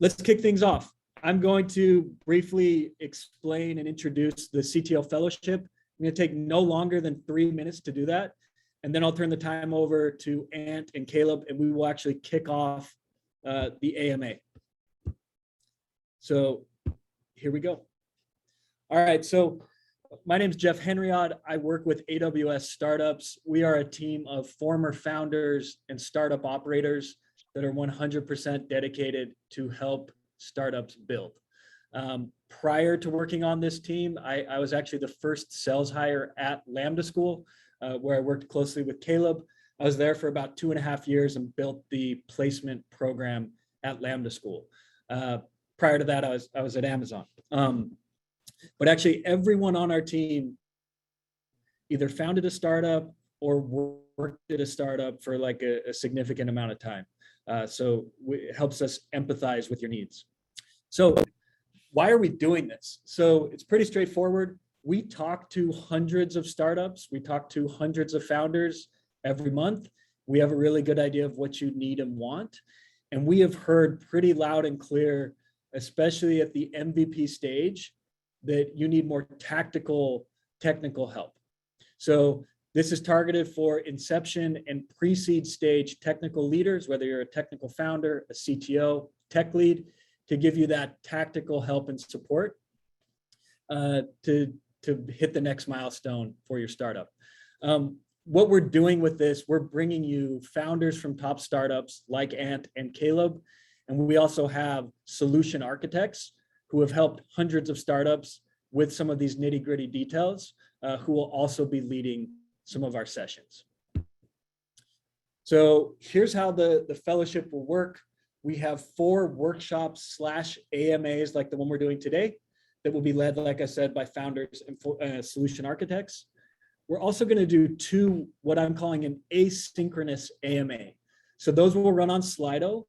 let's kick things off. I'm going to briefly explain and introduce the CTO Fellowship. I'm going to take no longer than 3 minutes to do that. And then I'll turn the time over to Ant and Caleb, and we will actually kick off the AMA. So here we go. All right, so my name is Jeff Henriod. I work with AWS Startups. We are a team of former founders and startup operators that are 100% dedicated to help startups build. Prior to working on this team, I was actually the first sales hire at Lambda School, where I worked closely with Caleb. I was there for about 2.5 years and built the placement program at Lambda School. Prior to that, I was at Amazon. But actually, everyone on our team either founded a startup or worked at a startup for like a significant amount of time. So it helps us empathize with your needs. So why are we doing this? So it's pretty straightforward. We talk to hundreds of startups. We talk to hundreds of founders every month. We have a really good idea of what you need and want. And we have heard pretty loud and clear, especially at the MVP stage, that you need more tactical, technical help. So this is targeted for inception and pre-seed stage technical leaders, whether you're a technical founder, a CTO, tech lead, to give you that tactical help and support to hit the next milestone for your startup. What we're doing with this, we're bringing you founders from top startups like Ant and Caleb, and we also have solution architects who have helped hundreds of startups with some of these nitty-gritty details, who will also be leading some of our sessions. So here's how the fellowship will work. We have 4 workshops / AMAs like the one we're doing today that will be led, like I said, by founders and solution architects. We're also going to do 2, what I'm calling an asynchronous AMA. So those will run on Slido,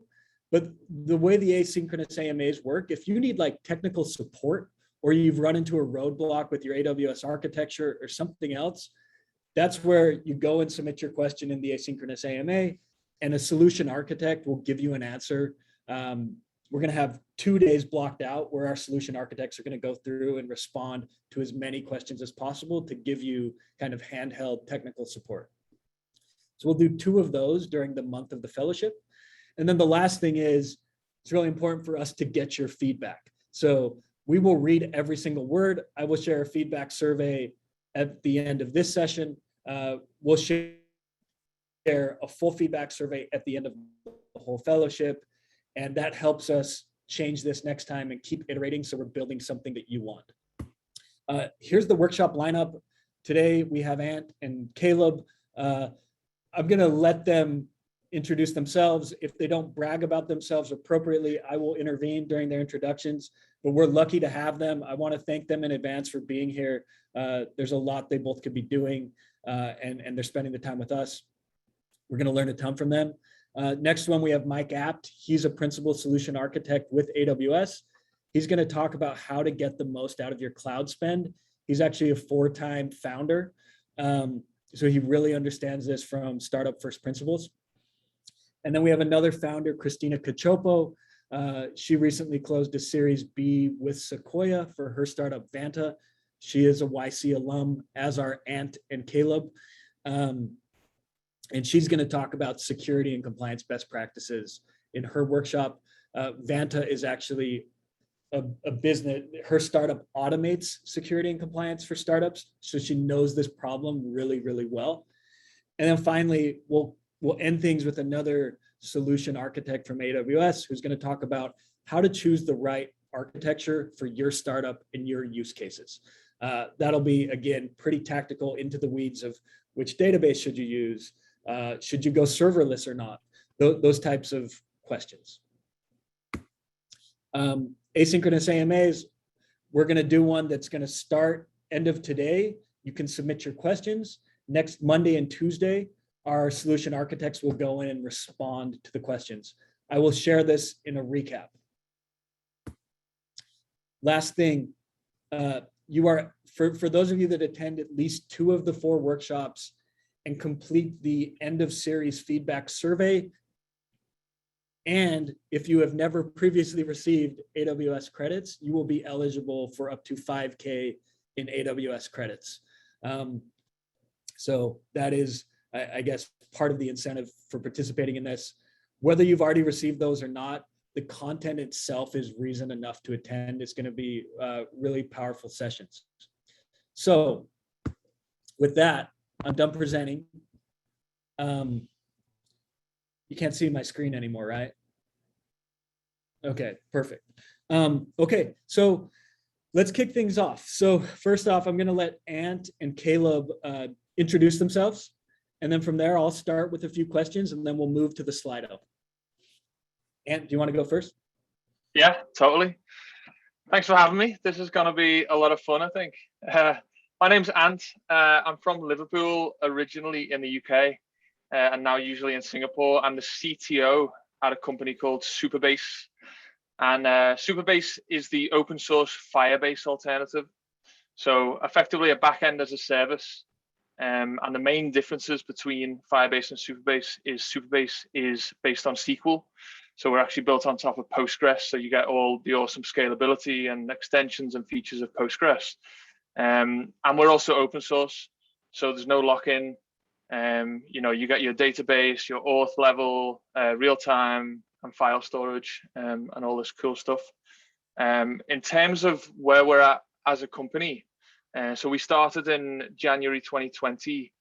but the way the asynchronous AMAs work, if you need like technical support or you've run into a roadblock with your AWS architecture or something else, that's where you go and submit your question in the asynchronous AMA, and a solution architect will give you an answer. We're going to have 2 days blocked out where our solution architects are going to go through and respond to as many questions as possible to give you kind of handheld technical support. So we'll do 2 of those during the month of the fellowship. And then the last thing is, it's really important for us to get your feedback. So we will read every single word. I will share a feedback survey at the end of this session. We'll share a full feedback survey at the end of the whole fellowship. And that helps us change this next time and keep iterating so we're building something that you want. Here's the workshop lineup. Today we have Ant and Caleb. I'm gonna let them introduce themselves. If they don't brag about themselves appropriately, I will intervene during their introductions, but we're lucky to have them. I wanna thank them in advance for being here. There's a lot they both could be doing, and they're spending the time with us. We're gonna learn a ton from them. Next one, we have Mike Apt. He's a principal solution architect with AWS. He's going to talk about how to get the most out of your cloud spend. He's actually a 4-time founder. So he really understands this from startup first principles. And then we have another founder, Christina Cachopo. She recently closed a Series B with Sequoia for her startup Vanta. She is a YC alum, as are Ant and Caleb. And she's going to talk about security and compliance best practices in her workshop. Vanta is actually a business. Her startup automates security and compliance for startups, so she knows this problem really, really well. And then finally, we'll end things with another solution architect from AWS who's going to talk about how to choose the right architecture for your startup and your use cases. That'll be, again, pretty tactical, into the weeds of which database should you use. Should you go serverless or not? Those types of questions. Asynchronous AMAs, we're going to do one that's going to start end of today. You can submit your questions. Next Monday and Tuesday, our solution architects will go in and respond to the questions. I will share this in a recap. Last thing, for those of you that attend at least 2 of the 4 workshops and complete the end of series feedback survey, And if you have never previously received AWS credits, you will be eligible for up to 5K in AWS credits. So that is, I guess, part of the incentive for participating in this. Whether you've already received those or not, the content itself is reason enough to attend. It's going to be really powerful sessions. So with that, I'm done presenting. You can't see my screen anymore, right? Okay, perfect. Okay, so let's kick things off. So first off, I'm going to let Ant and Caleb introduce themselves. And then from there, I'll start with a few questions and then we'll move to the Slido. Ant, do you want to go first? Yeah, totally. Thanks for having me. This is going to be a lot of fun, I think. My name's Ant. I'm from Liverpool, originally in the UK, and now usually in Singapore. I'm the CTO at a company called Supabase. And Supabase is the open source Firebase alternative. So effectively a backend as a service. And the main differences between Firebase and Supabase is based on SQL. So we're actually built on top of Postgres. So you get all the awesome scalability and extensions and features of Postgres. And we're also open source. So there's no lock-in. You get your database, your auth level, real-time and file storage, and all this cool stuff. In terms of where we're at as a company, so we started in January 2020.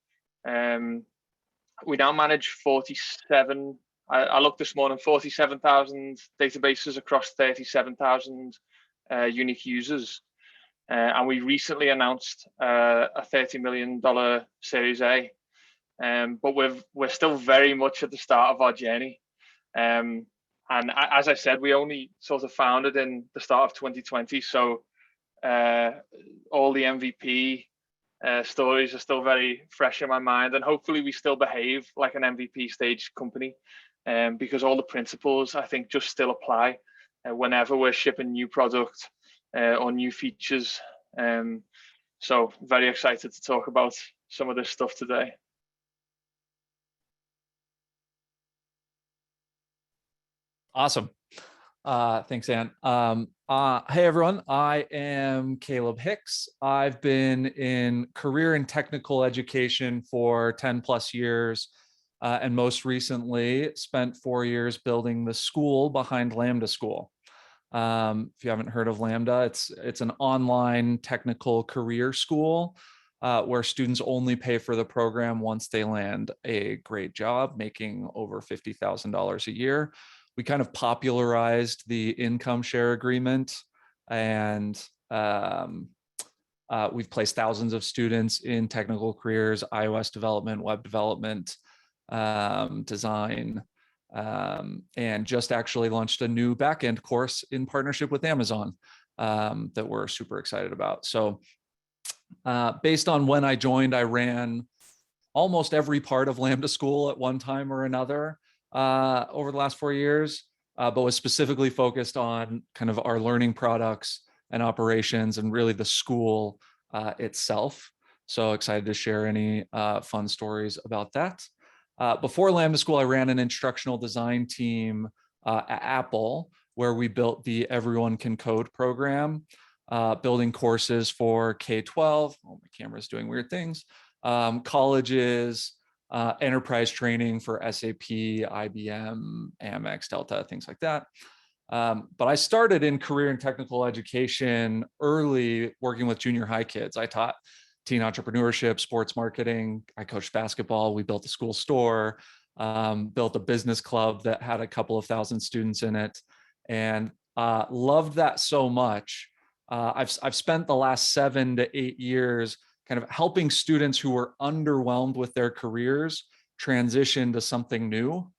We now manage 47, I looked this morning, 47,000 databases across 37,000 unique users. And we recently announced a $30 million Series A. But we're still very much at the start of our journey. And as I said, we only sort of founded in the start of 2020. So all the MVP stories are still very fresh in my mind. And hopefully we still behave like an MVP stage company, because all the principles, I think, just still apply whenever we're shipping new product or new features. So very excited to talk about some of this stuff today. Awesome. Thanks, Ant. Hey, everyone. I am Caleb Hicks. I've been in career and technical education for 10 plus years, and most recently spent 4 years building the school behind Lambda School. If you haven't heard of Lambda, it's an online technical career school where students only pay for the program once they land a great job, making over $50,000 a year. We kind of popularized the income share agreement, and we've placed thousands of students in technical careers, iOS development, web development, design, and just actually launched a new backend course in partnership with Amazon that we're super excited about. So based on when I joined, I ran almost every part of Lambda School at one time or another over the last 4 years, but was specifically focused on kind of our learning products and operations and really the school itself. So excited to share any fun stories about that. Before Lambda School, I ran an instructional design team at Apple, where we built the Everyone Can Code program, building courses for K-12. Oh, my camera's doing weird things. Colleges, enterprise training for SAP, IBM, Amex, Delta, things like that. But I started in career and technical education early, working with junior high kids. I taught teen entrepreneurship, sports marketing. I coached basketball. We built a school store, built a business club that had a couple of thousand students in it, and loved that so much. I've spent the last 7 to 8 years kind of helping students who were underwhelmed with their careers transition to something new.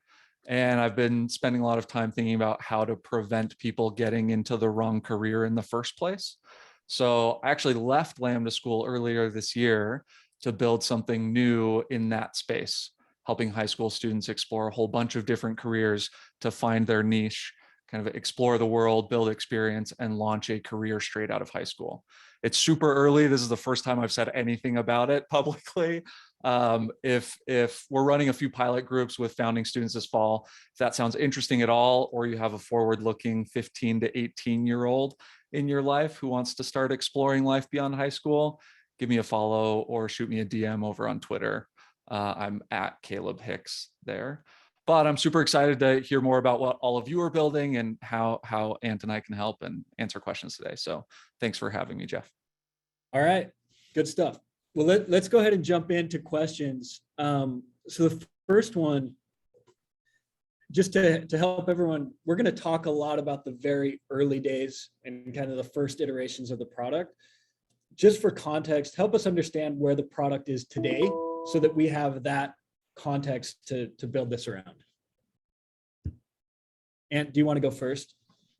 And I've been spending a lot of time thinking about how to prevent people getting into the wrong career in the first place. So I actually left Lambda School earlier this year to build something new in that space, helping high school students explore a whole bunch of different careers to find their niche, kind of explore the world, build experience, and launch a career straight out of high school. It's super early. This is the first time I've said anything about it publicly. If we're running a few pilot groups with founding students this fall, if that sounds interesting at all, or you have a forward-looking 15 to 18-year-old in your life who wants to start exploring life beyond high school, give me a follow or shoot me a DM over on Twitter. I'm at Caleb Hicks there. But I'm super excited to hear more about what all of you are building and how Ant and I can help and answer questions today. So thanks for having me, Jeff. All right, good stuff. Well, let's go ahead and jump into questions. So the first one, just to help everyone, we're going to talk a lot about the very early days and kind of the first iterations of the product. Just for context, help us understand where the product is today so that we have that context to build this around. And do you want to go first?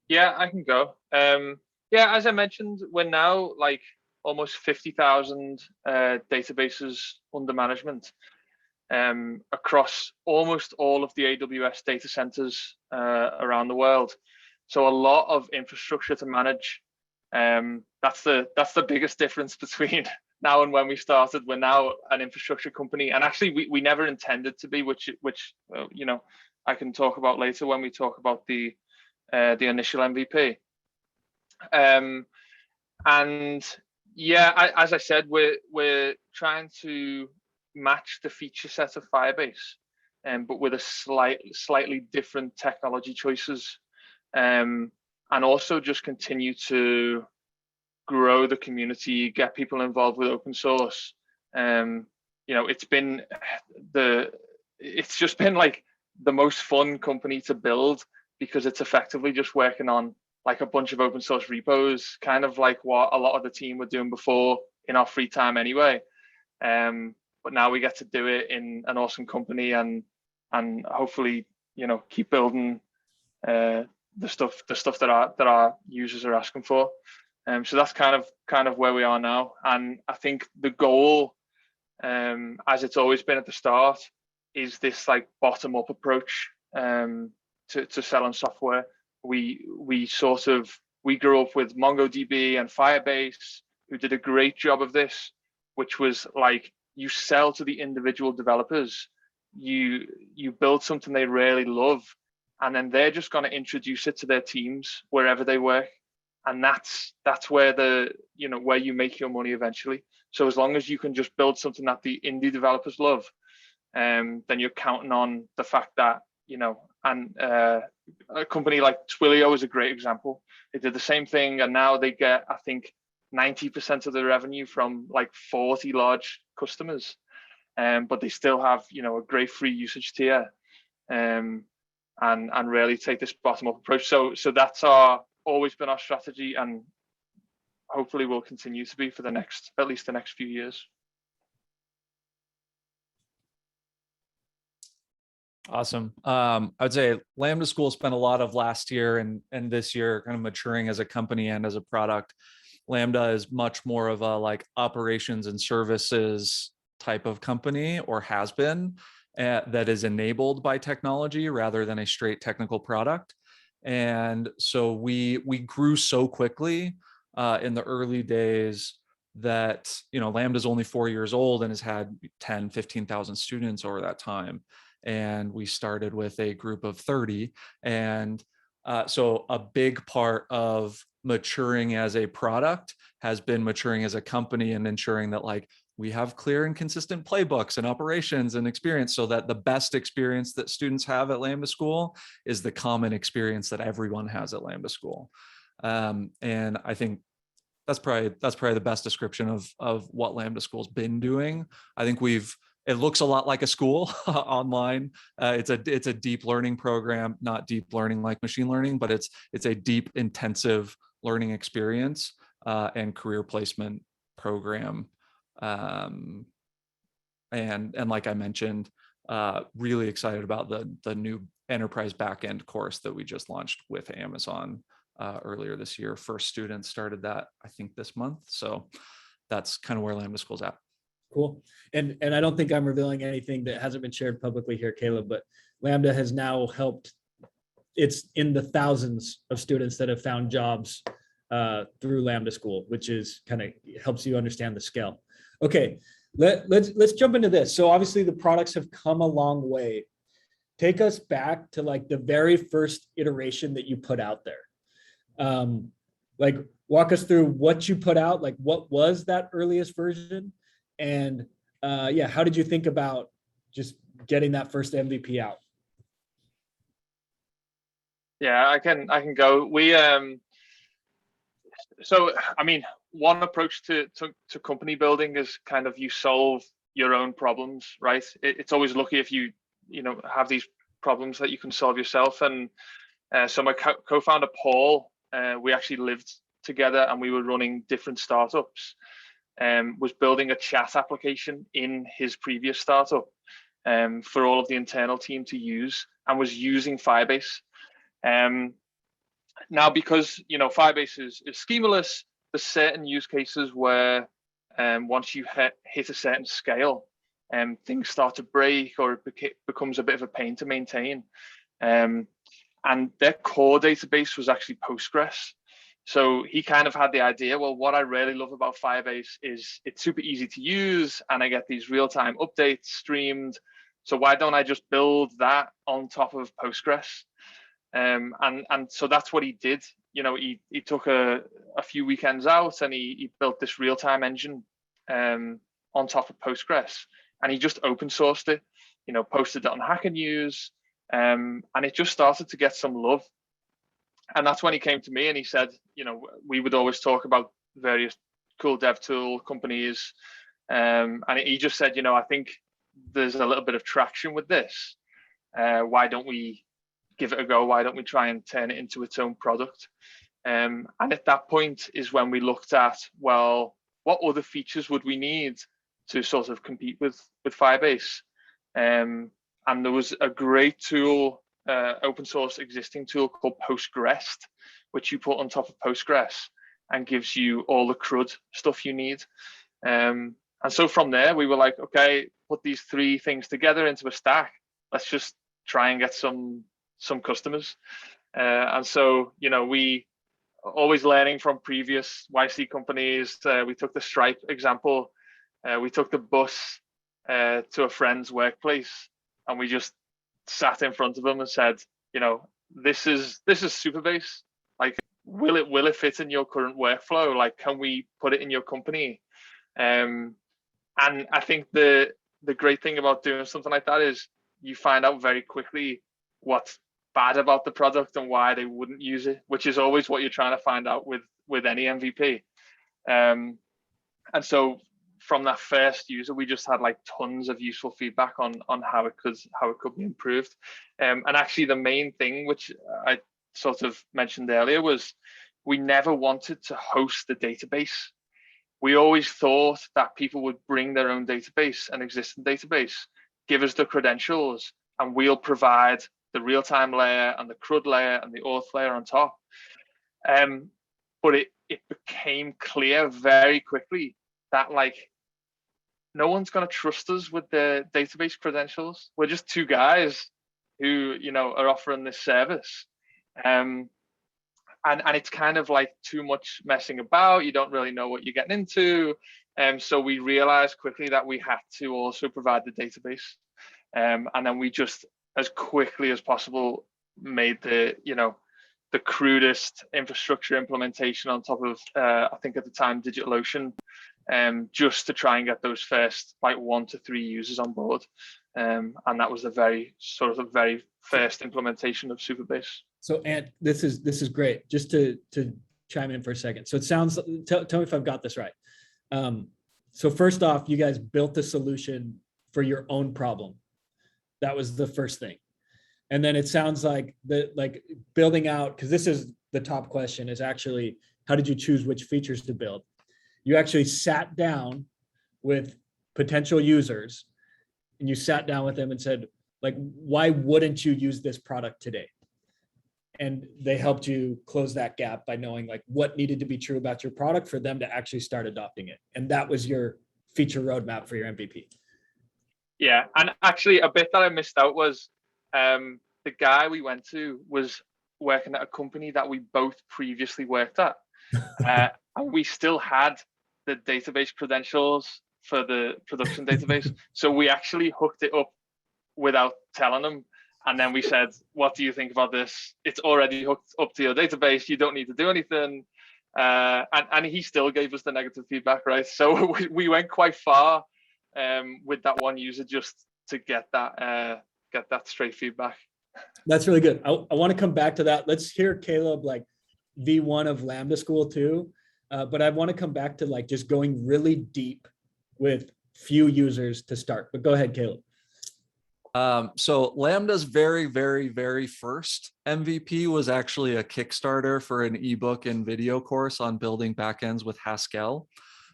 Yeah, I can go. Yeah, as I mentioned, we're now like almost 50,000 databases under management across almost all of the AWS data centers around the world. So a lot of infrastructure to manage. That's the biggest difference between now and when we started. We're now an infrastructure company, and actually we never intended to be, which you know, I can talk about later when we talk about the initial MVP. And yeah, as I said, we're trying to match the feature set of Firebase, but with a slightly different technology choices, and also just continue to grow the community, get people involved with open source. You know, it's just been like the most fun company to build, because it's effectively just working on like a bunch of open source repos, kind of like what a lot of the team were doing before in our free time anyway. But now we get to do it in an awesome company, and hopefully, you know, keep building the stuff that our users are asking for. So that's kind of where we are now. And I think the goal, as it's always been at the start, is this like bottom up approach to selling software. We grew up with MongoDB and Firebase, who did a great job of this, which was like, you sell to the individual developers, you build something they really love, and then they're just going to introduce it to their teams wherever they work. And that's where where you make your money eventually. So as long as you can just build something that the indie developers love, then you're counting on the fact that, you know, and a company like Twilio is a great example. They did the same thing, and now they get, I think, 90% of the revenue from like 40 large customers, but they still have, you know, a great free usage tier, and really take this bottom up approach. So that's always been our strategy, and hopefully will continue to be for at least the next few years. Awesome. I'd say Lambda School spent a lot of last year and this year kind of maturing as a company and as a product. Lambda is much more of a like operations and services type of company, or has been, that is enabled by technology rather than a straight technical product. And so we grew so quickly in the early days that, you know, Lambda's only 4 years old and has had 10, 15,000 students over that time. And we started with a group of 30. And so a big part of maturing as a product has been maturing as a company and ensuring that like we have clear and consistent playbooks and operations and experience, so that the best experience that students have at Lambda School is the common experience that everyone has at Lambda School. And I think that's probably the best description of what Lambda School's been doing. I think it looks a lot like a school online. It's a deep learning program, not deep learning like machine learning, but it's a deep, intensive learning experience and career placement program. And like I mentioned, really excited about the new enterprise backend course that we just launched with Amazon earlier this year. First students started that, I think, this month. So that's kind of where Lambda School's at. Cool. And I don't think I'm revealing anything that hasn't been shared publicly here, Caleb, but Lambda has now helped it's in the thousands of students that have found jobs through Lambda School, which is kind of helps you understand the scale. Okay, let's jump into this. So obviously the products have come a long way. Take us back to like the very first iteration that you put out there. Like walk us through what you put out, like what was that earliest version? And yeah, how did you think about just getting that first MVP out? Yeah, I can go. We so I mean, one approach to company building is kind of you solve your own problems, right? It's always lucky if you have these problems that you can solve yourself. And so my co-founder Paul, we actually lived together and we were running different startups. Was building a chat application in his previous startup for all of the internal team to use, and was using Firebase. Now, because Firebase is schemaless, there's certain use cases where once you hit a certain scale, things start to break, or it becomes a bit of a pain to maintain. And their core database was actually Postgres. So he kind of had the idea, well, what I really love about Firebase is it's super easy to use and I get these real-time updates streamed. So why don't I just build that on top of Postgres? And so that's what he did. He took a few weekends out and he built this real-time engine on top of Postgres, and he just open sourced it, posted it on Hacker News, and it just started to get some love. And that's when he came to me and he said, we would always talk about various cool dev tool companies. And he just said, I think there's a little bit of traction with this. Why don't we give it a go? Why don't we try and turn it into its own product? And at that point is when we looked at, well, what other features would we need to sort of compete with Firebase? And there was a great tool, open source existing tool called Postgres, which you put on top of Postgres and gives you all the CRUD stuff you need. And so from there, we were like, okay, put these three things together into a stack. Let's just try and get some customers. And so, we always learning from previous YC companies. We took the Stripe example. We took the bus to a friend's workplace, and we just sat in front of them and said, this is Supabase. Like, will it fit in your current workflow? Like, can we put it in your company? And I think the great thing about doing something like that is you find out very quickly what's bad about the product and why they wouldn't use it, which is always what you're trying to find out with any MVP. And so from that first user, we just had like tons of useful feedback on how it could be improved. And actually the main thing, which I sort of mentioned earlier, was we never wanted to host the database. We always thought that people would bring their own database, an existing database, give us the credentials, and we'll provide the real-time layer and the CRUD layer and the auth layer on top. But it became clear very quickly that like no one's going to trust us with the database credentials. We're just two guys who are offering this service, and it's kind of like too much messing about. You don't really know what you're getting into. So we realized quickly that we had to also provide the database, and then we just as quickly as possible made the crudest infrastructure implementation on top of I think at the time DigitalOcean, just to try and get those first like 1 to 3 users on board, and that was the very first implementation of Supabase. So, Ant, this is great. Just to chime in for a second. So it sounds. Tell me if I've got this right. So first off, you guys built the solution for your own problem. That was the first thing. And then it sounds like building out, because this is the top question, is actually how did you choose which features to build? You actually sat down with potential users and you sat down with them and said, like, why wouldn't you use this product today? And they helped you close that gap by knowing like what needed to be true about your product for them to actually start adopting it. And that was your feature roadmap for your MVP. Yeah, and actually a bit that I missed out was the guy we went to was working at a company that we both previously worked at. And we still had the database credentials for the production database. So we actually hooked it up without telling them. And then we said, what do you think about this? It's already hooked up to your database. You don't need to do anything. And he still gave us the negative feedback, right? So we went quite far with that one user just to get that straight feedback. That's really good. I want to come back to that. Let's hear Caleb, like V1 of Lambda School too. But I want to come back to like just going really deep with few users to start. But go ahead, Caleb. So Lambda's very, very, very first MVP was actually a Kickstarter for an ebook and video course on building backends with Haskell.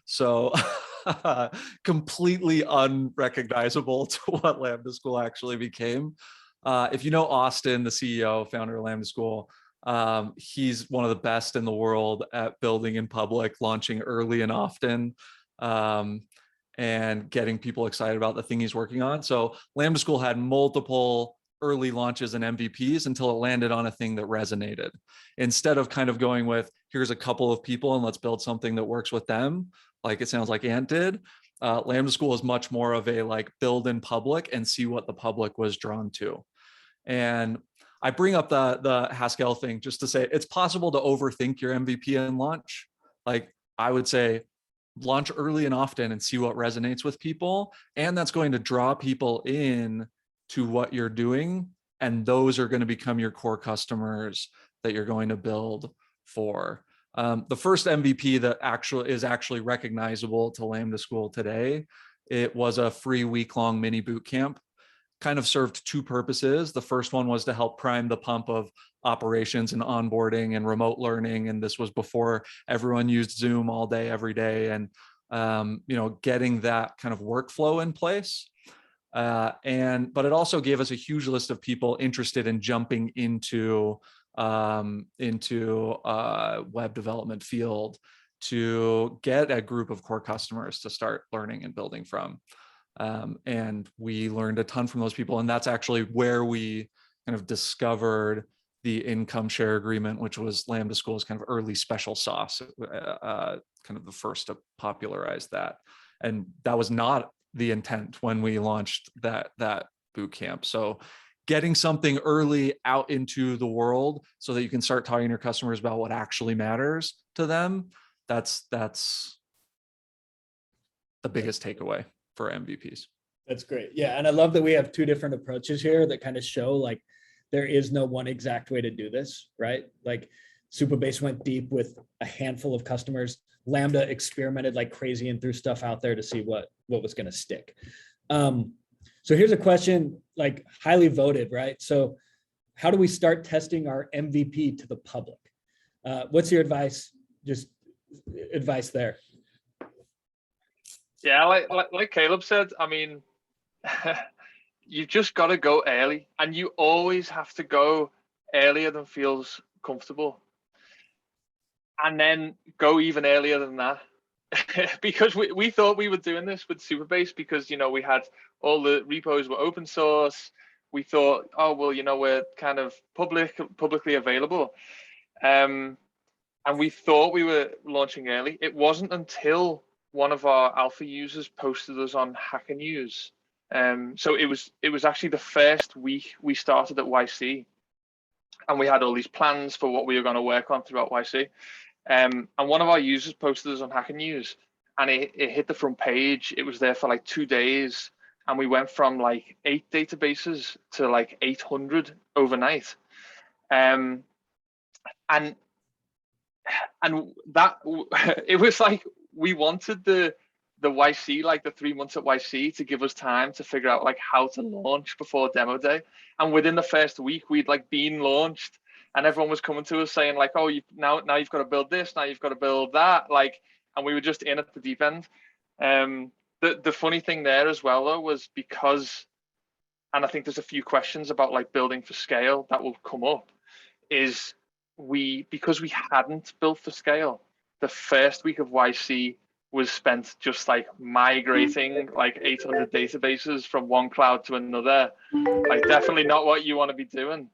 So completely unrecognizable to what Lambda School actually became. If you know Austin, the CEO, founder of Lambda School, he's one of the best in the world at building in public, launching early and often. And getting people excited about the thing he's working on. So Lambda School had multiple early launches and MVPs until it landed on a thing that resonated. Instead of kind of going with, here's a couple of people and let's build something that works with them, like it sounds like Ant did, Lambda School is much more of a like build in public and see what the public was drawn to. And I bring up the Haskell thing just to say, it's possible to overthink your MVP and launch. Like I would say, launch early and often and see what resonates with people. And that's going to draw people in to what you're doing. And those are going to become your core customers that you're going to build for. The first MVP that is actually recognizable to Lambda School today, it was a free week-long mini boot camp. Kind of served two purposes. The first one was to help prime the pump of operations and onboarding and remote learning. And this was before everyone used Zoom all day, every day, and getting that kind of workflow in place. But it also gave us a huge list of people interested in jumping into web development field to get a group of core customers to start learning and building from. And we learned a ton from those people. And that's actually where we kind of discovered the income share agreement, which was Lambda School's kind of early special sauce, kind of the first to popularize that. And that was not the intent when we launched that boot camp. So getting something early out into the world so that you can start talking to your customers about what actually matters to them, that's the biggest takeaway for MVPs. That's great. Yeah. And I love that we have two different approaches here that kind of show like there is no one exact way to do this, right? Like Supabase went deep with a handful of customers. Lambda experimented like crazy and threw stuff out there to see what was going to stick. So here's a question, like highly voted, right? So how do we start testing our MVP to the public? What's your advice? Just advice there. Yeah, like Caleb said, I mean, you've just got to go early, and you always have to go earlier than feels comfortable. And then go even earlier than that. Because we thought we were doing this with Supabase because, we had all the repos were open source. We thought, oh, well, we're kind of publicly available. And we thought we were launching early. It wasn't until one of our alpha users posted us on Hacker News. So it was actually the first week we started at YC, and we had all these plans for what we were going to work on throughout YC. And one of our users posted us on Hacker News, and it hit the front page. It was there for like 2 days, and we went from like 8 databases to like 800 overnight. And that it was like we wanted the YC, like the 3 months at YC, to give us time to figure out like how to launch before demo day. And within the first week, we'd like been launched, and everyone was coming to us saying like, oh, now you've got to build this, now you've got to build that, like, and we were just in at the deep end. The funny thing there as well though was because, and I think there's a few questions about like building for scale that will come up, is because we hadn't built for scale, the first week of YC was spent just like migrating like 800 databases from one cloud to another. Like definitely not what you want to be doing.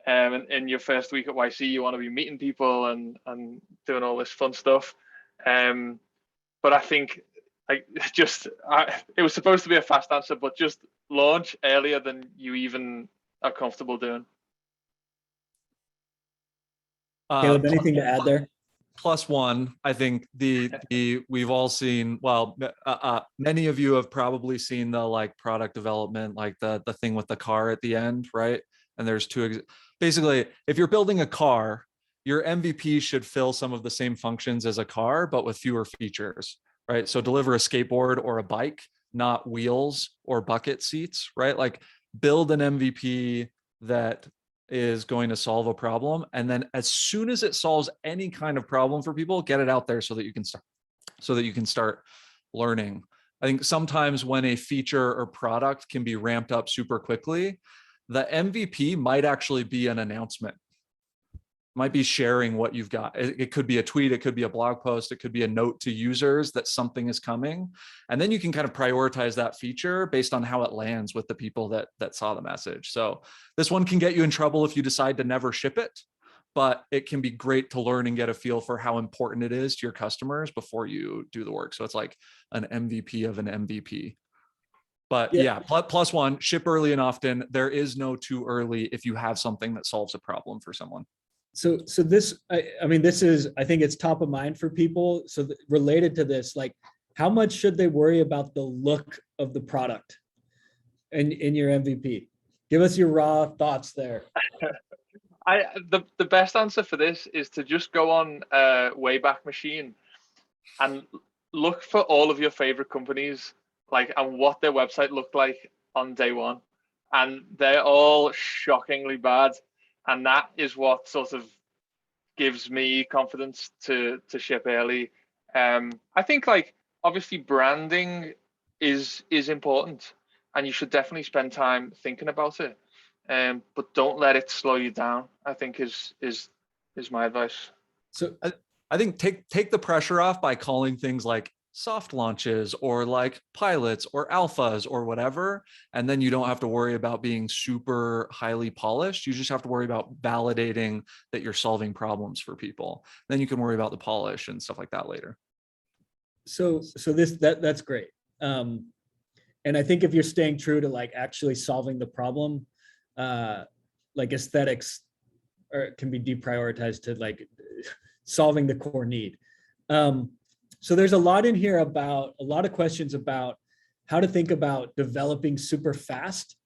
in your first week at YC, you want to be meeting people and doing all this fun stuff. But I think it was supposed to be a fast answer, but just launch earlier than you even are comfortable doing. Caleb, anything to add there? +1, I think we've all seen, well, many of you have probably seen the like product development, like the thing with the car at the end, right? And there's basically, if you're building a car, your MVP should fill some of the same functions as a car, but with fewer features, right? So deliver a skateboard or a bike, not wheels or bucket seats, right? Like build an MVP that is going to solve a problem, and then as soon as it solves any kind of problem for people, get it out there so that you can start learning. I think sometimes when a feature or product can be ramped up super quickly, the MVP might actually be an announcement, might be sharing what you've got. It could be a tweet, it could be a blog post, it could be a note to users that something is coming. And then you can kind of prioritize that feature based on how it lands with the people that saw the message. So this one can get you in trouble if you decide to never ship it, but it can be great to learn and get a feel for how important it is to your customers before you do the work. So it's like an MVP of an MVP. But yeah, +1, ship early and often. There is no too early if you have something that solves a problem for someone. So this, I mean, this is, I think it's top of mind for people. So related to this, like, how much should they worry about the look of the product in your MVP? Give us your raw thoughts there. The best answer for this is to just go on Wayback Machine and look for all of your favorite companies, like, and what their website looked like on day one, and they're all shockingly bad. And that is what sort of gives me confidence to ship early. I think, like, obviously branding is important, and you should definitely spend time thinking about it. But don't let it slow you down, I think is my advice. So I think take the pressure off by calling things like soft launches or like pilots or alphas or whatever. And then you don't have to worry about being super highly polished. You just have to worry about validating that you're solving problems for people. Then you can worry about the polish and stuff like that later. So that's great. And I think if you're staying true to like actually solving the problem, like aesthetics can be deprioritized to like solving the core need. So there's a lot in here about a lot of questions about how to think about developing super fast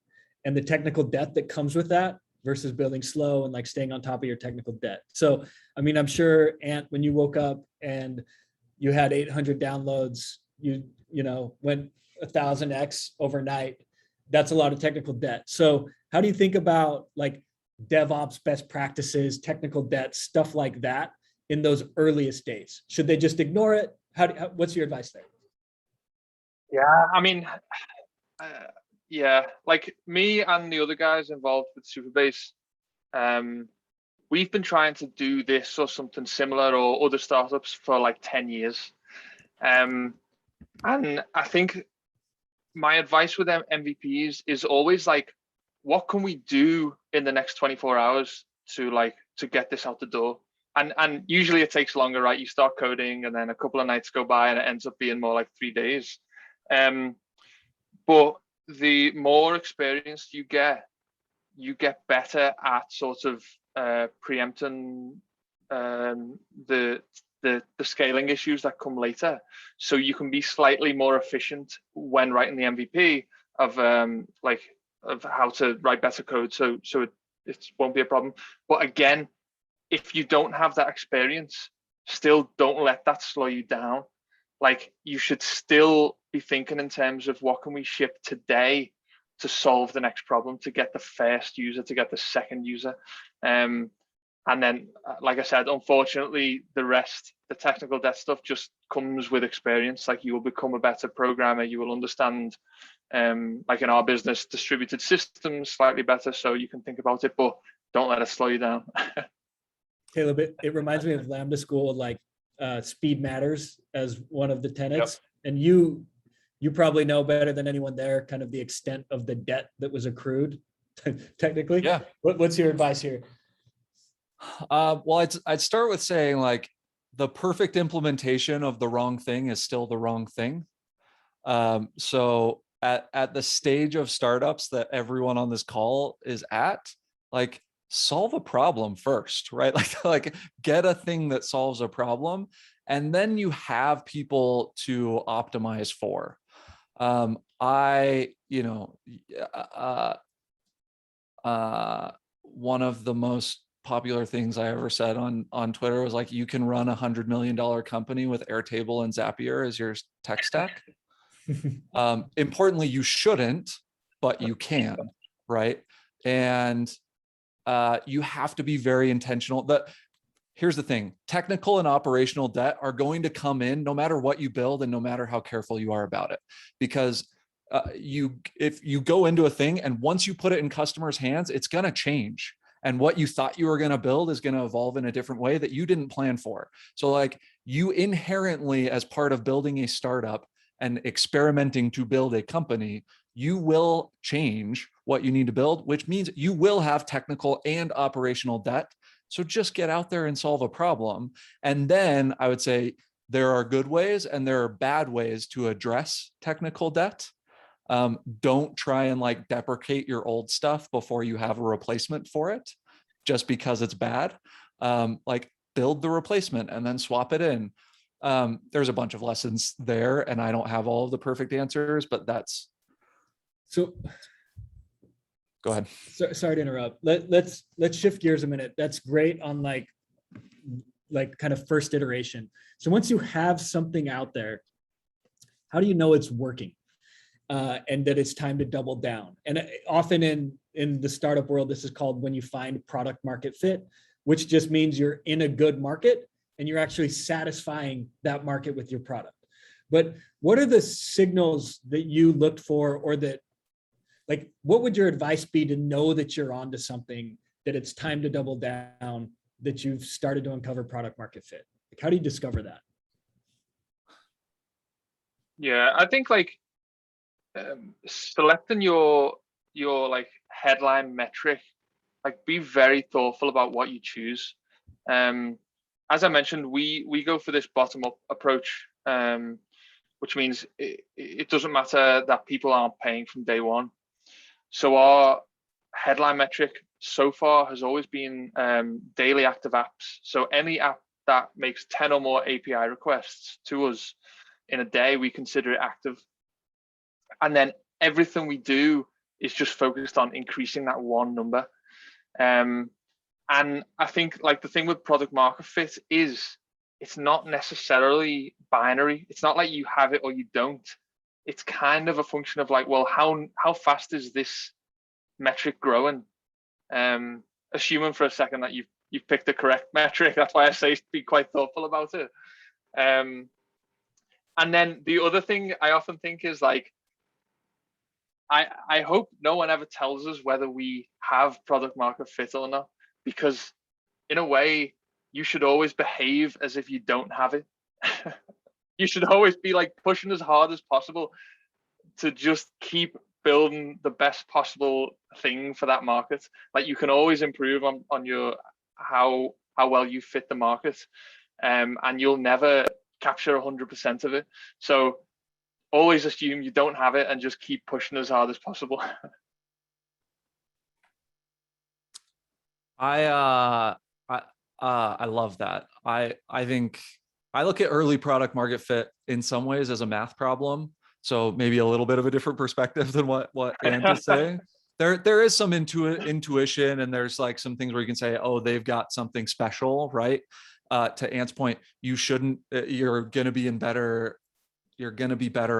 and the technical debt that comes with that versus building slow and like staying on top of your technical debt. So, I mean, I'm sure, Ant, when you woke up and you had 800 downloads, you know, went 1000x overnight, that's a lot of technical debt. So how do you think about like DevOps best practices, technical debt, stuff like that in those earliest days? Should they just ignore it? What's your advice there? Yeah, I mean, yeah, like me and the other guys involved with Supabase, we've been trying to do this or something similar or other startups for like 10 years. And I think my advice with MVPs is always like, what can we do in the next 24 hours to get this out the door? And usually it takes longer, right? You start coding and then a couple of nights go by and it ends up being more like 3 days. But the more experienced you get better at sort of preempting the scaling issues that come later. So you can be slightly more efficient when writing the MVP of how to write better code. So it won't be a problem. But again, if you don't have that experience, still don't let that slow you down. Like, you should still be thinking in terms of what can we ship today to solve the next problem, to get the first user, to get the second user. And then, like I said, unfortunately, the rest, the technical debt stuff just comes with experience. Like, you will become a better programmer. You will understand, like in our business, distributed systems slightly better. So you can think about it, but don't let it slow you down. Caleb, it reminds me of Lambda School, like speed matters as one of the tenets. Yep. And you probably know better than anyone there kind of the extent of the debt that was accrued technically. Yeah. What's your advice here? Well, I'd start with saying like the perfect implementation of the wrong thing is still the wrong thing. So at the stage of startups that everyone on this call is at, like solve a problem first, right? Like get a thing that solves a problem, and then you have people to optimize for. One of the most popular things I ever said on Twitter was like, you can run $100 million company with Airtable and Zapier as your tech stack. Importantly, you shouldn't, but you can, right? And you have to be very intentional. Here's the thing, technical and operational debt are going to come in no matter what you build and no matter how careful you are about it. Because if you go into a thing and once you put it in customers' hands, it's going to change. And what you thought you were going to build is going to evolve in a different way that you didn't plan for. So like you inherently, as part of building a startup and experimenting to build a company, you will change what you need to build, which means you will have technical and operational debt. So just get out there and solve a problem. And then I would say there are good ways and there are bad ways to address technical debt. Don't try and like deprecate your old stuff before you have a replacement for it, just because it's bad. Like build the replacement and then swap it in. There's a bunch of lessons there, and I don't have all of the perfect answers, but that's. So, go ahead. Sorry to interrupt. Let's shift gears a minute. That's great on like kind of first iteration. So once you have something out there, how do you know it's working? And that it's time to double down. And often in the startup world, this is called when you find product market fit, which just means you're in a good market and you're actually satisfying that market with your product. But what are the signals that you looked for, or that, like, what would your advice be to know that you're onto something, that it's time to double down, that you've started to uncover product market fit? Like, how do you discover that? Yeah, I think like selecting your like headline metric, like be very thoughtful about what you choose. As I mentioned, we go for this bottom-up approach, which means it doesn't matter that people aren't paying from day one. So our headline metric so far has always been daily active apps. So any app that makes 10 or more API requests to us in a day, we consider it active. And then everything we do is just focused on increasing that one number. And I think like the thing with product market fit is it's not necessarily binary. It's not like you have it or you don't. It's kind of a function of like, well, how fast is this metric growing? Assuming for a second that you've picked the correct metric. That's why I say be quite thoughtful about it. And then the other thing I often think is like, I hope no one ever tells us whether we have product market fit or not, because in a way, you should always behave as if you don't have it. You should always be like pushing as hard as possible to just keep building the best possible thing for that market. Like you can always improve on your how well you fit the market, and you'll never capture 100% of it. So always assume you don't have it and just keep pushing as hard as possible. I love that. I think I look at early product market fit in some ways as a math problem. So maybe a little bit of a different perspective than what Ant is saying. There is some intuition, and there's like some things where you can say, oh, they've got something special, right? To Ant's point, you shouldn't. You're gonna be better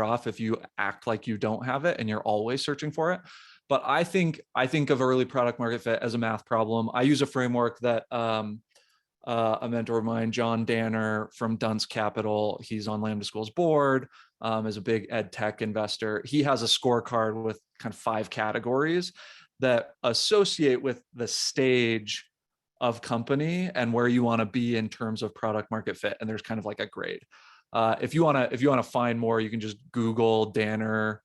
off if you act like you don't have it and you're always searching for it. But I think of early product market fit as a math problem. I use a framework that a mentor of mine, John Danner from Dunce Capital, he's on Lambda School's board, is a big ed tech investor. He has a scorecard with kind of 5 categories that associate with the stage of company and where you want to be in terms of product market fit. And there's kind of like a grade. If you want to find more, you can just Google Danner,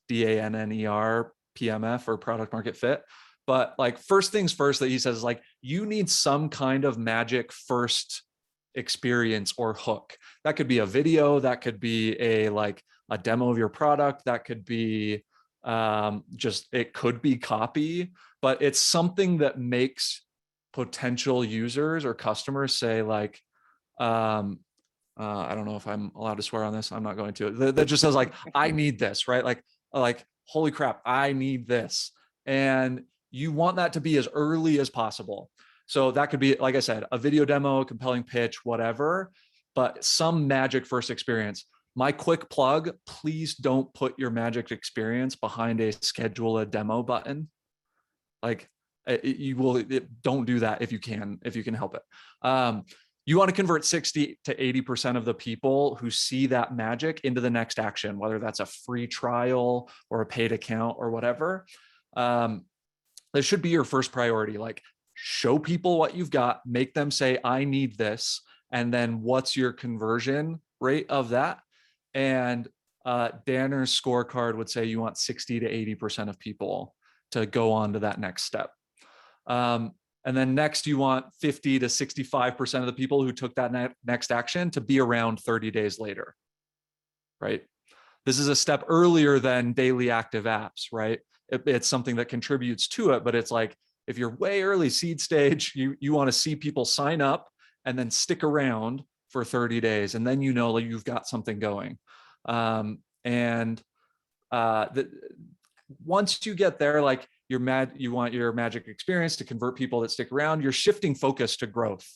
DANNER PMF or product market fit. But like first things first that he says is like, you need some kind of magic first experience or hook. That could be a video, that could be a demo of your product, that could be it could be copy, but it's something that makes potential users or customers say like, I don't know if I'm allowed to swear on this. I'm not going to. That just says like, I need this, right? Like, holy crap, I need this. And you want that to be as early as possible. So that could be, like I said, a video demo, a compelling pitch, whatever, but some magic first experience. My quick plug, please don't put your magic experience behind a schedule a demo button. Like don't do that if you can help it. You want to convert 60 to 80% of the people who see that magic into the next action, whether that's a free trial or a paid account or whatever. This should be your first priority. Like, show people what you've got, make them say, I need this. And then what's your conversion rate of that? And Danner's scorecard would say you want 60 to 80% of people to go on to that next step. And then next, you want 50 to 65% of the people who took that next action to be around 30 days later, right? This is a step earlier than daily active apps, right? It's something that contributes to it, but it's like, if you're way early seed stage, you want to see people sign up and then stick around for 30 days. And then you know like you've got something going. Once you get there, like you want your magic experience to convert people that stick around, you're shifting focus to growth.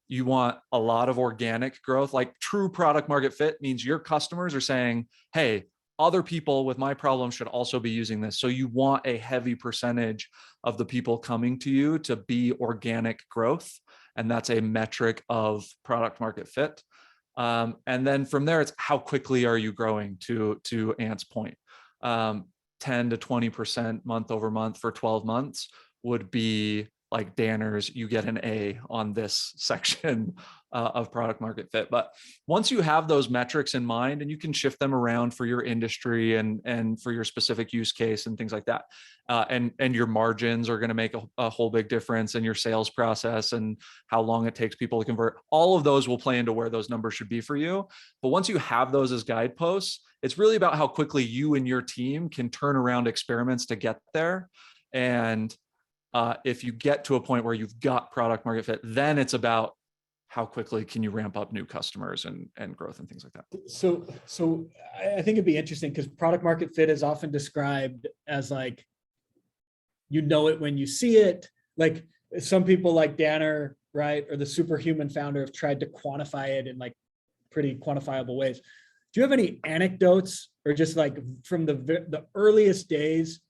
You want a lot of organic growth. Like true product market fit means your customers are saying, hey, other people with my problem should also be using this. So you want a heavy percentage of the people coming to you to be organic growth. And that's a metric of product market fit. And then from there, it's how quickly are you growing, to Ant's point. 10 to 20% month over month for 12 months would be like Danner's, you get an A on this section of product market fit. But once you have those metrics in mind, and you can shift them around for your industry and for your specific use case and things like that, and your margins are going to make a whole big difference, in your sales process and how long it takes people to convert. All of those will play into where those numbers should be for you. But once you have those as guideposts, it's really about how quickly you and your team can turn around experiments to get there. And if you get to a point where you've got product market fit, then it's about how quickly can you ramp up new customers and growth and things like that. So I think it'd be interesting because product market fit is often described as like, you know it when you see it. Like some people like Danner, right, or the superhuman founder have tried to quantify it in like pretty quantifiable ways. Do you have any anecdotes or just like from the earliest days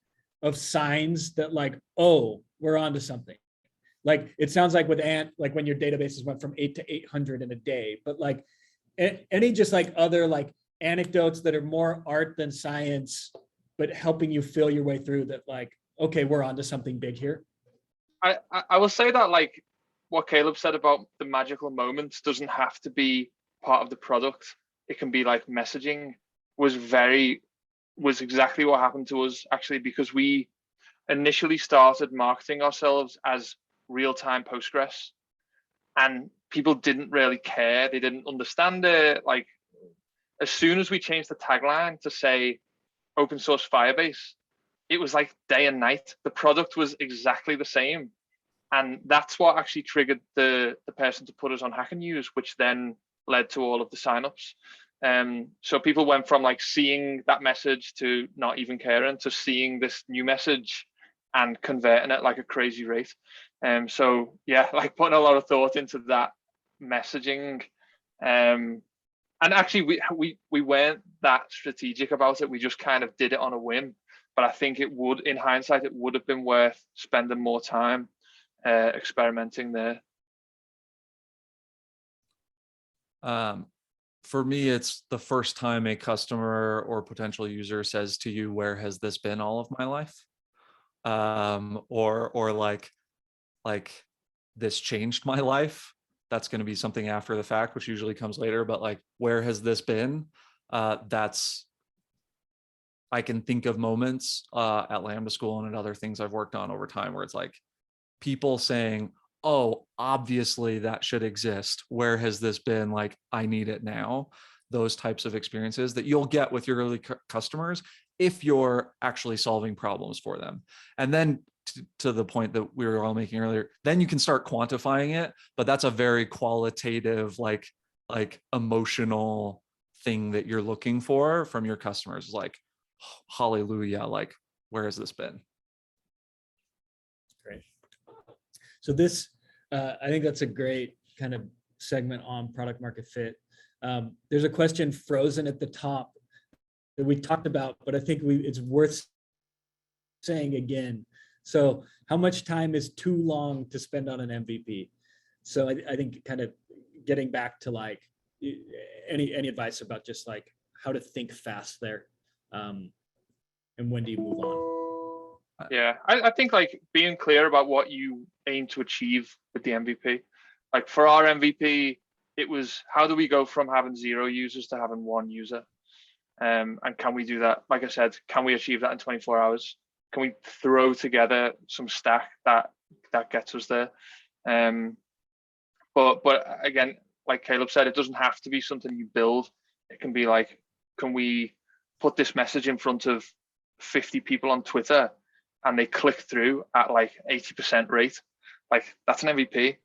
of signs that like, oh, we're onto something? Like it sounds like with Ant, like when your databases went from 8 to 800 in a day, but like any just like other like anecdotes that are more art than science, but helping you feel your way through that, like, okay, we're onto something big here. I will say that like what Caleb said about the magical moments doesn't have to be part of the product. It can be like messaging was exactly what happened to us, actually, because we initially started marketing ourselves as real-time Postgres, and people didn't really care. They didn't understand it. Like as soon as we changed the tagline to say open source Firebase, it was like day and night. The product was exactly the same. And that's what actually triggered the person to put us on Hacker News, which then led to all of the signups. So people went from like seeing that message to not even caring to seeing this new message and converting it like a crazy rate. So yeah, like putting a lot of thought into that messaging. And actually we weren't that strategic about it. We just kind of did it on a whim. But I think it would, in hindsight, it would have been worth spending more time experimenting there. For me, it's the first time a customer or potential user says to you, where has this been all of my life? Or like this changed my life. That's going to be something after the fact, which usually comes later, but like, where has this been? That's I can think of moments at Lambda School and at other things I've worked on over time where it's like people saying, oh, obviously that should exist. Where has this been? Like, I need it now. Those types of experiences that you'll get with your early customers if you're actually solving problems for them. And then to the point that we were all making earlier, then you can start quantifying it, but that's a very qualitative, like emotional thing that you're looking for from your customers. Like, hallelujah, like, where has this been? Great. So this, I think that's a great kind of segment on product market fit. There's a question frozen at the top that we talked about, but I think it's worth saying again. So how much time is too long to spend on an MVP? So I think kind of getting back to like any advice about just like how to think fast there, and when do you move on? Yeah, I think like being clear about what you aim to achieve with the MVP. Like for our MVP, it was how do we go from having 0 users to having 1 user? And can we do that? Like I said, can we achieve that in 24 hours? Can we throw together some stack that gets us there? But again, like Caleb said, it doesn't have to be something you build. It can be like, can we put this message in front of 50 people on Twitter and they click through at like 80% rate? Like that's an MVP.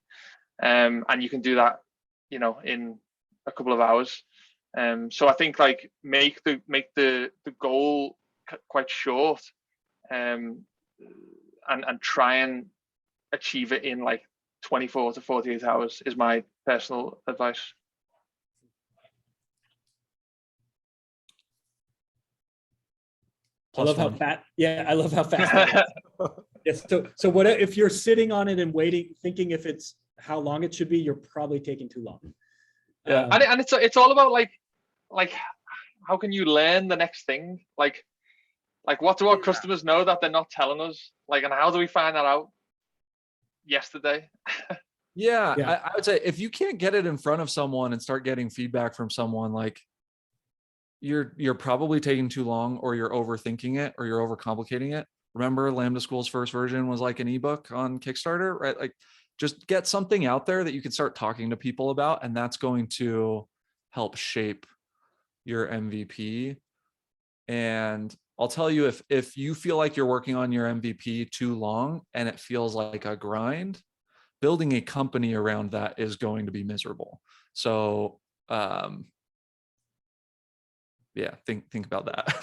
And you can do that, you know, in a couple of hours. So I think like make the goal quite short, and try and achieve it in like 24 to 48 hours is my personal advice. I love how fast. Yeah, I love how fast that is. Yes. So what if you're sitting on it and waiting, thinking if it's how long it should be, you're probably taking too long. Yeah, and it's all about like how can you learn the next thing? Like what do our customers know that they're not telling us? Like, and how do we find that out yesterday? Yeah, I would say if you can't get it in front of someone and start getting feedback from someone, like you're probably taking too long, or you're overthinking it, or you're overcomplicating it. Remember, Lambda School's first version was like an ebook on Kickstarter, right? Like, just get something out there that you can start talking to people about, and that's going to help shape your MVP. And I'll tell you, if you feel like you're working on your MVP too long and it feels like a grind, building a company around that is going to be miserable. So yeah, think about that.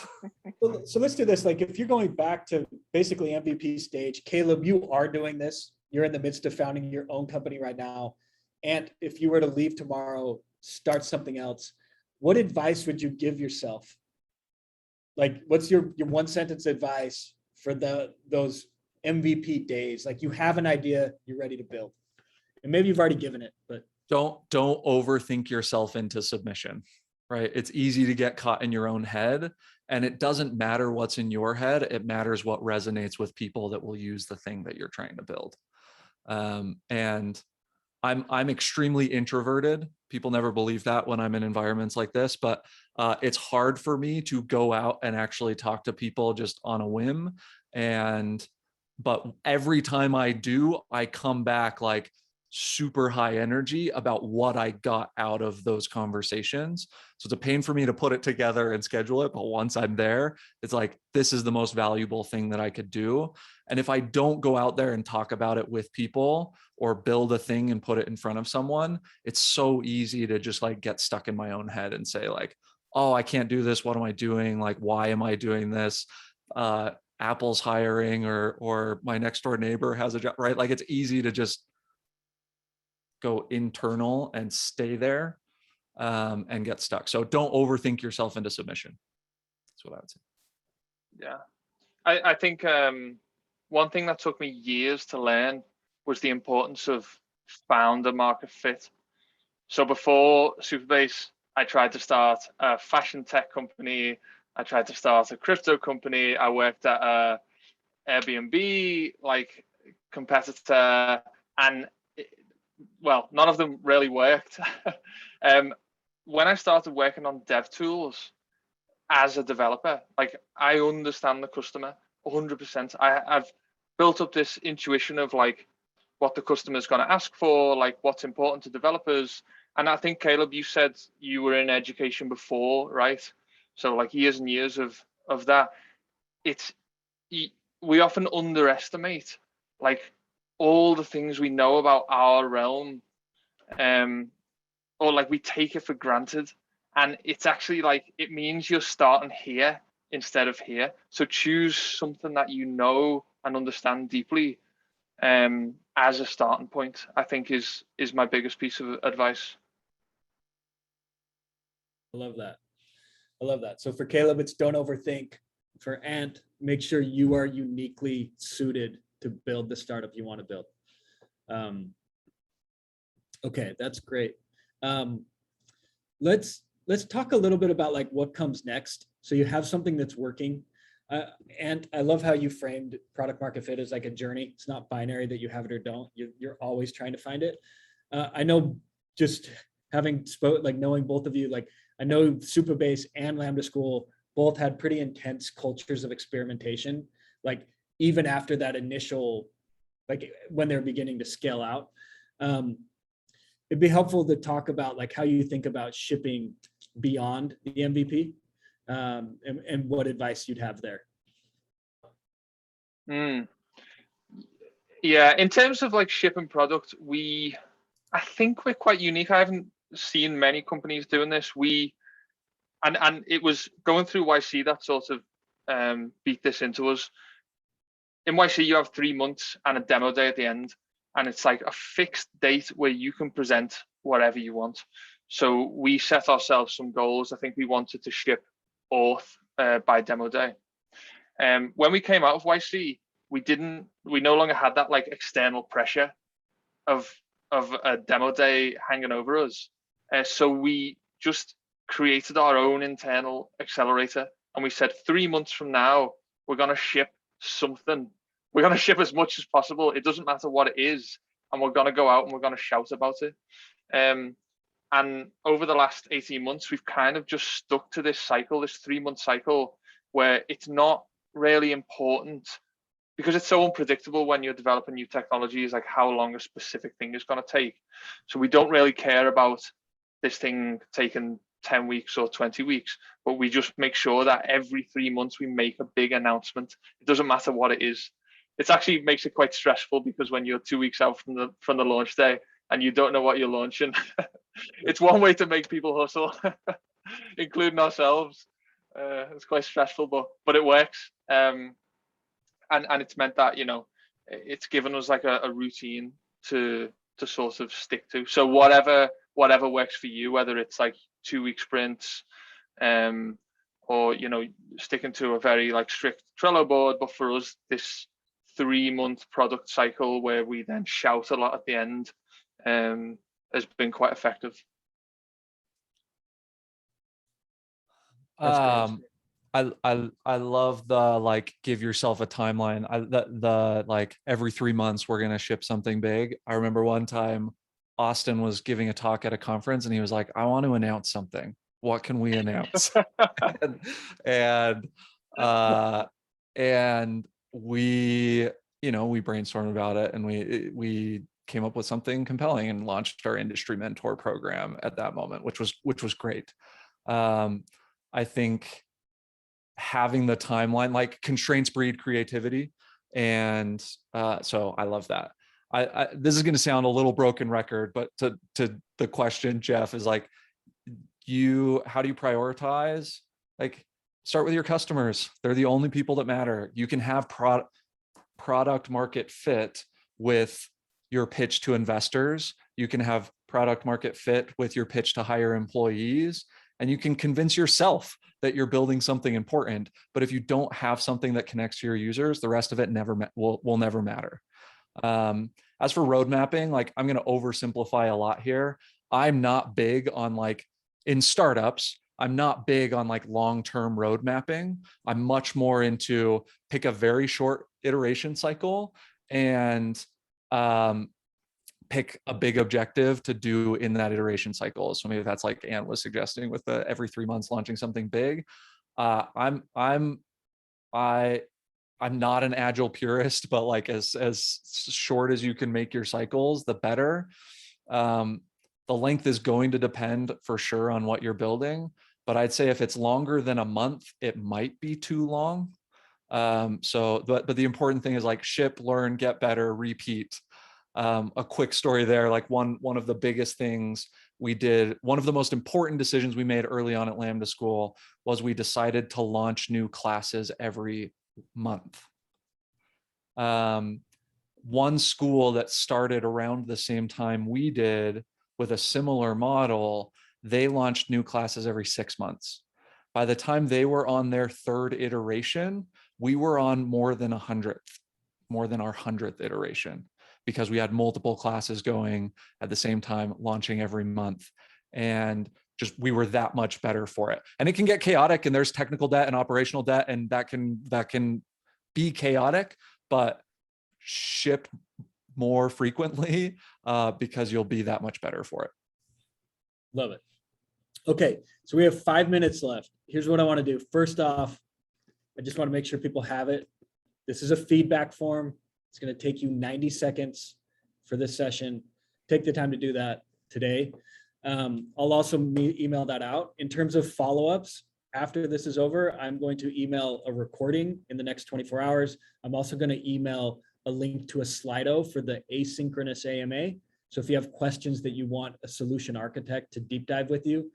So let's do this. Like if you're going back to basically MVP stage, Caleb, you are doing this. You're in the midst of founding your own company right now. And if you were to leave tomorrow, start something else, what advice would you give yourself? Like, what's your one sentence advice for those MVP days? Like you have an idea, you're ready to build. And maybe you've already given it, but don't overthink yourself into submission, right? It's easy to get caught in your own head, and it doesn't matter what's in your head. It matters what resonates with people that will use the thing that you're trying to build. And I'm extremely introverted. People never believe that when I'm in environments like this, but it's hard for me to go out and actually talk to people just on a whim. But every time I do, I come back like super high energy about what I got out of those conversations. So it's a pain for me to put it together and schedule it, but once I'm there, it's like, this is the most valuable thing that I could do. And if I don't go out there and talk about it with people or build a thing and put it in front of someone, it's so easy to just like get stuck in my own head and say like, oh, I can't do this. What am I doing? Like, why am I doing this? Apple's hiring, or my next door neighbor has a job, right? Like it's easy to just go internal and stay there and get stuck. So don't overthink yourself into submission. That's what I would say. Yeah, I think one thing that took me years to learn was the importance of founder market fit. So before Supabase, I tried to start a fashion tech company. I tried to start a crypto company. I worked at a Airbnb like competitor, and well, none of them really worked. When I started working on dev tools, as a developer. Like, I understand the customer 100%. I've built up this intuition of like what the customer's going to ask for, like what's important to developers. And I think, Caleb, you said you were in education before, right? So like years and years of that. We often underestimate like all the things we know about our realm, or like we take it for granted. And it's actually like, it means you're starting here instead of here. So choose something that you know and understand deeply, as a starting point, I think is my biggest piece of advice. I love that. I love that. So for Caleb, it's don't overthink. For Ant, make sure you are uniquely suited to build the startup you want to build. Okay, that's great. Let's talk a little bit about like what comes next. So you have something that's working. And I love how you framed product market fit as like a journey. It's not binary that you have it or don't. You're always trying to find it. I know, just having like knowing both of you, like I know Supabase and Lambda School both had pretty intense cultures of experimentation, like even after that initial, like when they're beginning to scale out. It'd be helpful to talk about like how you think about shipping beyond the MVP, and what advice you'd have there. Yeah, in terms of like shipping product, I think we're quite unique. I haven't seen many companies doing this. And it was going through YC that sort of beat this into us. In YC, you have 3 months and a demo day at the end, and it's like a fixed date where you can present whatever you want. So we set ourselves some goals. I think we wanted to ship auth by demo day. When we came out of YC, we no longer had that like external pressure of a demo day hanging over us. So we just created our own internal accelerator, and we said 3 months from now, we're going to ship something. We're going to ship as much as possible. It doesn't matter what it is. And we're going to go out and we're going to shout about it. And over the last 18 months, we've kind of just stuck to this cycle, this 3-month cycle, where it's not really important, because it's so unpredictable when you're developing new technologies, like how long a specific thing is going to take. So we don't really care about this thing taking 10 weeks or 20 weeks, but we just make sure that every 3 months we make a big announcement. It doesn't matter what it is. It actually makes it quite stressful, because when you're 2 weeks out from the launch day and you don't know what you're launching, it's one way to make people hustle, including ourselves. It's quite stressful, but it works. And it's meant that, you know, it's given us like a routine to sort of stick to. So whatever works for you, whether it's like 2-week sprints, or, you know, sticking to a very like strict Trello board, but for us, this 3-month product cycle where we then shout a lot at the end, has been quite effective. I love the like give yourself a timeline. The like every 3 months we're gonna ship something big. I remember one time Austin was giving a talk at a conference and he was like, I want to announce something. What can we announce? and we, you know, we brainstormed about it, and we came up with something compelling and launched our industry mentor program at that moment, which was great. I think having the timeline, like constraints breed creativity. And so I love that. This is going to sound a little broken record, but to the question, Jeff, is like, how do you prioritize? Like, start with your customers. They're the only people that matter. You can have product market fit with your pitch to investors. You can have product market fit with your pitch to hire employees, and you can convince yourself that you're building something important. But if you don't have something that connects to your users, the rest of it will never matter. As for road mapping, like, I'm going to oversimplify a lot here. I'm not big on like, in startups, I'm not big on like long-term road mapping. I'm much more into pick a very short iteration cycle and pick a big objective to do in that iteration cycle. So maybe that's like Ant was suggesting with the every 3 months launching something big. I'm not an agile purist, but like as short as you can make your cycles, the better. The length is going to depend for sure on what you're building, but I'd say if it's longer than a month, it might be too long. But the important thing is like ship, learn, get better, repeat. A quick story there, like one of the biggest things we did, one of the most important decisions we made early on at Lambda School was we decided to launch new classes every month. One school that started around the same time we did with a similar model, they launched new classes every 6 months. By the time they were on their third iteration, we were on more than our 100th iteration, because we had multiple classes going at the same time, launching every month. And just, we were that much better for it. And it can get chaotic, and there's technical debt and operational debt, and that can be chaotic, but ship more frequently because you'll be that much better for it. Love it. Okay, so we have 5 minutes left. Here's what I want to do. First off, I just want to make sure people have it. This is a feedback form. It's going to take you 90 seconds for this session. Take the time to do that today. I'll also email that out. In terms of follow-ups, after this is over, I'm going to email a recording in the next 24 hours. I'm also going to email a link to a Slido for the asynchronous AMA. So if you have questions that you want a solution architect to deep dive with you,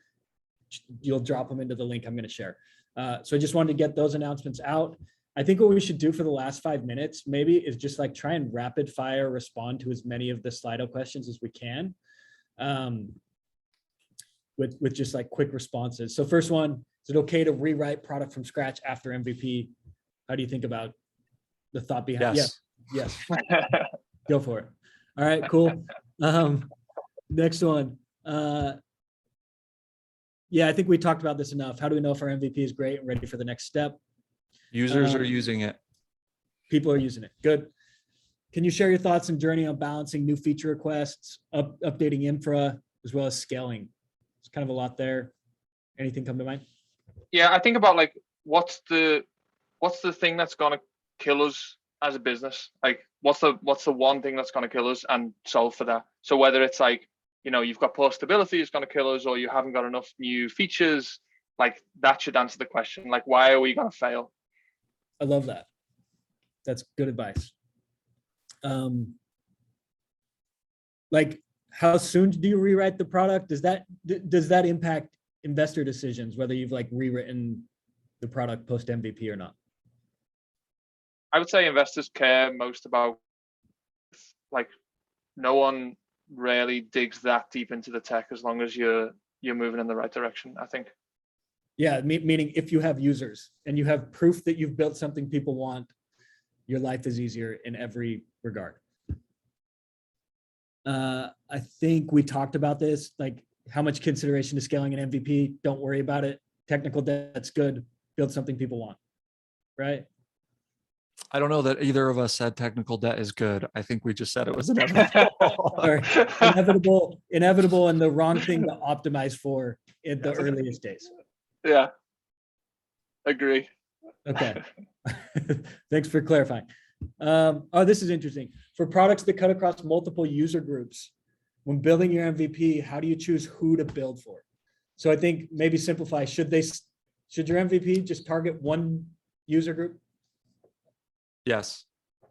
you'll drop them into the link I'm going to share. So I just wanted to get those announcements out. I think what we should do for the last 5 minutes maybe is just like try and rapid fire respond to as many of the Slido questions as we can, with just like quick responses. So first one, is it okay to rewrite product from scratch after MVP? How do you think about the thought behind? Yes. Yes. Go for it. All right, cool. Next one. Yeah, I think we talked about this enough. How do we know if our MVP is great and ready for the next step? Users are using it. People are using it. Good. Can you share your thoughts and journey on balancing new feature requests, updating infra, as well as scaling? It's kind of a lot there. Anything come to mind? Yeah, I think about like what's the thing that's gonna kill us as a business? Like what's the one thing that's gonna kill us, and solve for that. So whether it's like, you know, you've got poor stability is gonna kill us, or you haven't got enough new features, like that should answer the question. Like, why are we gonna fail? I love that. That's good advice. Like, how soon do you rewrite the product? Does that impact investor decisions, whether you've like rewritten the product post MVP or not? I would say investors care most about, like, no one really digs that deep into the tech as long as you're moving in the right direction, I think. Yeah, meaning if you have users and you have proof that you've built something people want, your life is easier in every regard. I think we talked about this, like how much consideration to scaling an MVP. Don't worry about it. Technical debt's good. Build something people want, right? I don't know that either of us said technical debt is good. I think we just said it was inevitable. Or inevitable and the wrong thing to optimize for in the earliest days. Yeah, agree. Okay. Thanks for clarifying. Oh, this is interesting. For products that cut across multiple user groups, when building your MVP, how do you choose who to build for? So I think maybe simplify, should your MVP just target one user group? Yes.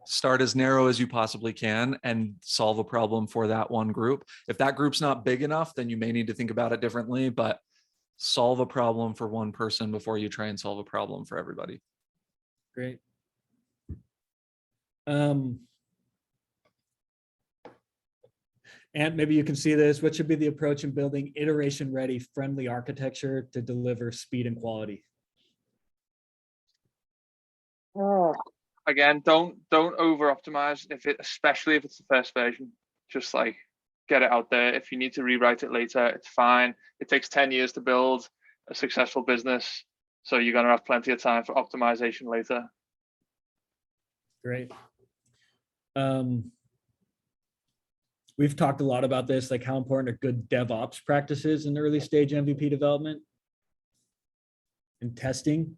Start as narrow as you possibly can and solve a problem for that one group. If that group's not big enough, then you may need to think about it differently, but solve a problem for one person before you try and solve a problem for everybody. Great. And maybe you can see this. What should be the approach in building iteration-ready, friendly architecture to deliver speed and quality? Again, don't over optimize, especially if it's the first version. Just like get it out there. If you need to rewrite it later, it's fine. It takes 10 years to build a successful business, so you're going to have plenty of time for optimization later. Great. We've talked a lot about this, like how important are good DevOps practices in early stage MVP development. and testing?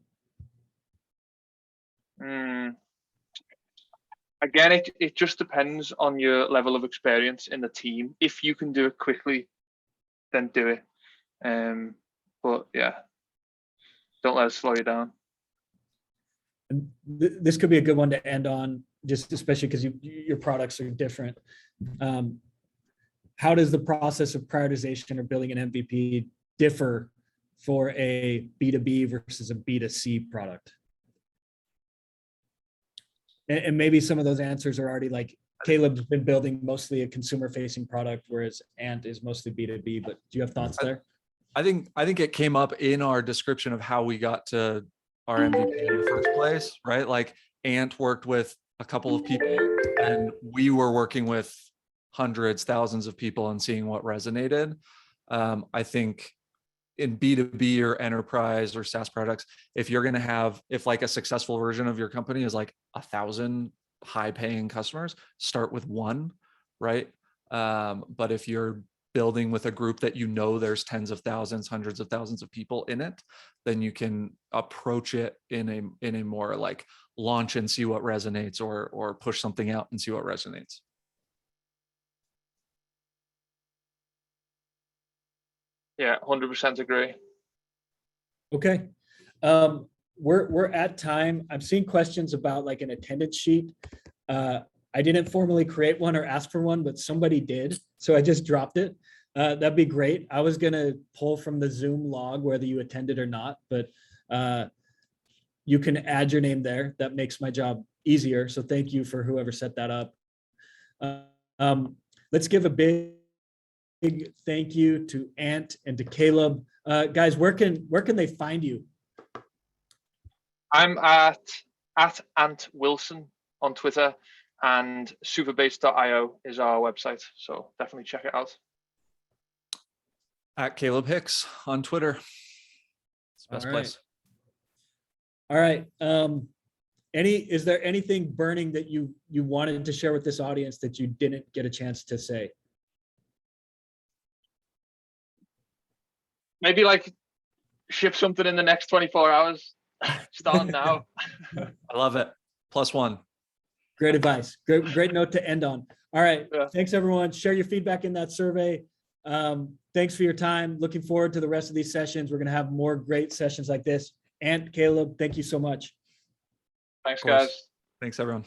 Again, it just depends on your level of experience in the team. If you can do it quickly, then do it. But yeah, don't let it slow you down. And this could be a good one to end on, just especially because your products are different. How does the process of prioritization or building an MVP differ for a B2B versus a B2C product? And maybe some of those answers are already like, Caleb's been building mostly a consumer facing product, whereas Ant is mostly B2B, but do you have thoughts there? I think it came up in our description of how we got to our MVP in the first place, right? Like Ant worked with a couple of people and we were working with hundreds, thousands of people and seeing what resonated. I think in B2B or enterprise or SaaS products, if you're going to have, if like a successful version of your company is like 1,000 high paying customers, start with one, right? But if you're building with a group that you know there's tens of thousands, hundreds of thousands of people in it, then you can approach it in a more like launch and see what resonates, or push something out and see what resonates. Yeah, 100% agree. Okay. We're at time. I'm seeing questions about like an attendance sheet. I didn't formally create one or ask for one, but somebody did. So I just dropped it. That'd be great. I was gonna pull from the Zoom log whether you attended or not, but you can add your name there. That makes my job easier. So thank you for whoever set that up. Let's give a big thank you to Ant and to Caleb. Guys, where can they find you? I'm at Ant Wilson on Twitter, and supabase.io is our website. So definitely check it out. At Caleb Hicks on Twitter. It's the best place. All right. Is there anything burning that you wanted to share with this audience that you didn't get a chance to say? Maybe like ship something in the next 24 hours. Start now. I love it. +1. Great advice. Great note to end on. All right. Yeah. Thanks, everyone. Share your feedback in that survey. Thanks for your time. Looking forward to the rest of these sessions. We're going to have more great sessions like this. And Caleb, thank you so much. Thanks, guys. Thanks, everyone.